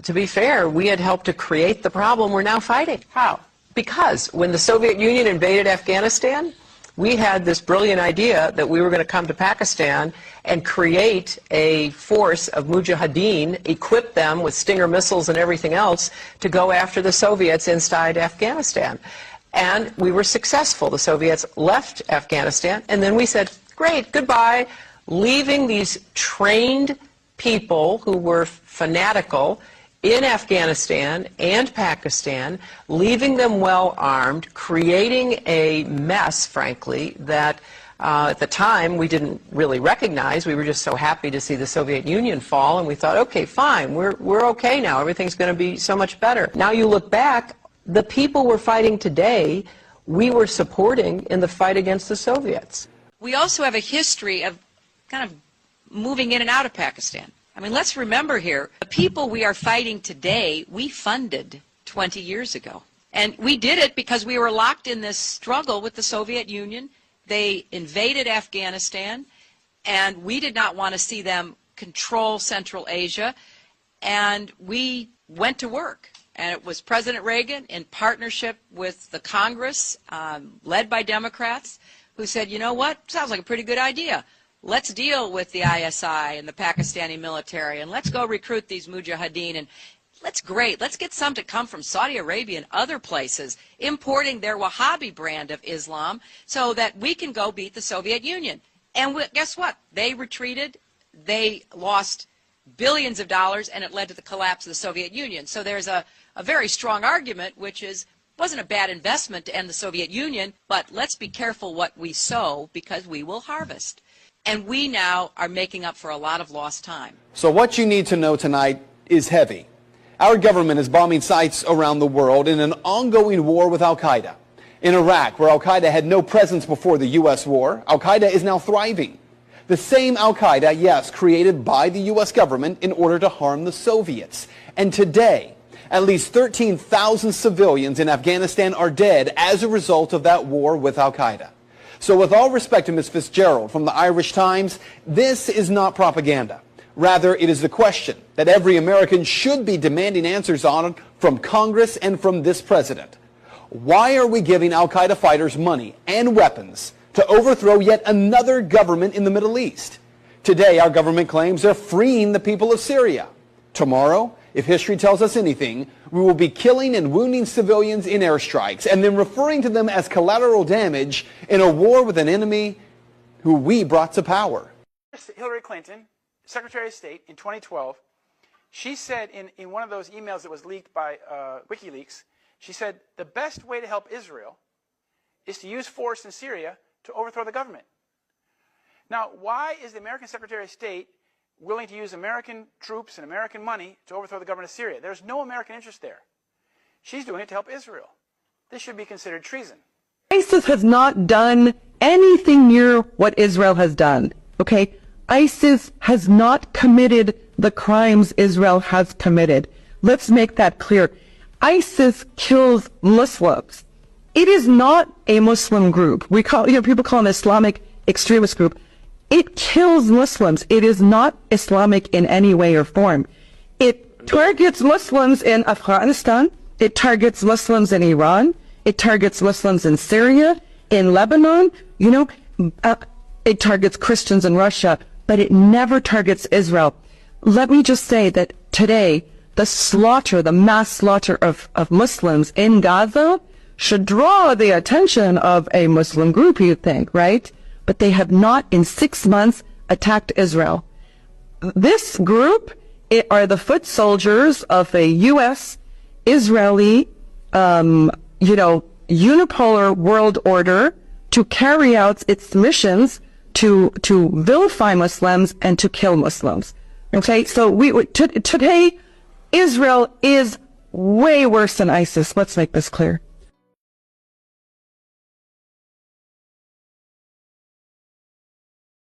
To be fair, we had helped to create the problem we're now fighting. How? Because when the Soviet Union invaded Afghanistan, we had this brilliant idea that we were going to come to Pakistan and create a force of mujahideen, equip them with Stinger missiles and everything else to go after the Soviets inside Afghanistan. And we were successful. The Soviets left Afghanistan, and then we said, great, goodbye, leaving these trained people who were fanatical in Afghanistan and Pakistan, leaving them well armed, creating a mess, frankly, that at the time we didn't really recognize. We were just so happy to see the Soviet Union fall, and we thought, okay, fine, we're okay now. Everything's going to be so much better. Now you look back, the people we're fighting today, we were supporting in the fight against the Soviets. We also have a history of kind of moving in and out of Pakistan. I mean, let's remember here, the people we are fighting today, we funded 20 years ago. And we did it because we were locked in this struggle with the Soviet Union. They invaded Afghanistan, and we did not want to see them control Central Asia. And we went to work. And it was President Reagan, in partnership with the Congress, led by Democrats, who said, you know what, sounds like a pretty good idea. Let's deal with the ISI and the Pakistani military, and let's go recruit these mujahideen, and let's get some to come from Saudi Arabia and other places, importing their Wahhabi brand of Islam so that we can go beat the Soviet Union. And guess what? They retreated, they lost billions of dollars, and it led to the collapse of the Soviet Union. So there's a very strong argument, which is, it wasn't a bad investment to end the Soviet Union, but let's be careful what we sow, because we will harvest. And we now are making up for a lot of lost time. So what you need to know tonight is heavy. Our government is bombing sites around the world in an ongoing war with Al-Qaeda. In Iraq, where Al-Qaeda had no presence before the U.S. war, Al-Qaeda is now thriving. The same Al-Qaeda, yes, created by the U.S. government in order to harm the Soviets. And today, at least 13,000 civilians in Afghanistan are dead as a result of that war with Al-Qaeda. So with all respect to Ms. Fitzgerald from the Irish Times, this is not propaganda. Rather, it is the question that every American should be demanding answers on from Congress and from this president. Why are we giving Al-Qaeda fighters money and weapons to overthrow yet another government in the Middle East? Today, our government claims they're freeing the people of Syria. Tomorrow, if history tells us anything, we will be killing and wounding civilians in airstrikes and then referring to them as collateral damage in a war with an enemy who we brought to power. Hillary Clinton, Secretary of State, in 2012, she said in one of those emails that was leaked by WikiLeaks, she said the best way to help Israel is to use force in Syria to overthrow the government. Now, why is the American Secretary of State willing to use American troops and American money to overthrow the government of Syria? There's no American interest there. She's doing it to help Israel. This should be considered treason. ISIS has not done anything near what Israel has done, okay? ISIS has not committed the crimes Israel has committed. Let's make that clear. ISIS kills Muslims. It is not a Muslim group. We call, people call it an Islamic extremist group. It kills Muslims. It is not Islamic in any way or form. It targets Muslims in Afghanistan. It targets Muslims in Iran. It targets Muslims in Syria, in Lebanon. It targets Christians in Russia, but it never targets Israel. Let me just say that today, the slaughter, the mass slaughter of Muslims in Gaza should draw the attention of a Muslim group, you think, right? But they have not in 6 months attacked Israel. This group are the foot soldiers of a U.S. Israeli, unipolar world order to carry out its missions to vilify Muslims and to kill Muslims. Okay, so today Israel is way worse than ISIS. Let's make this clear.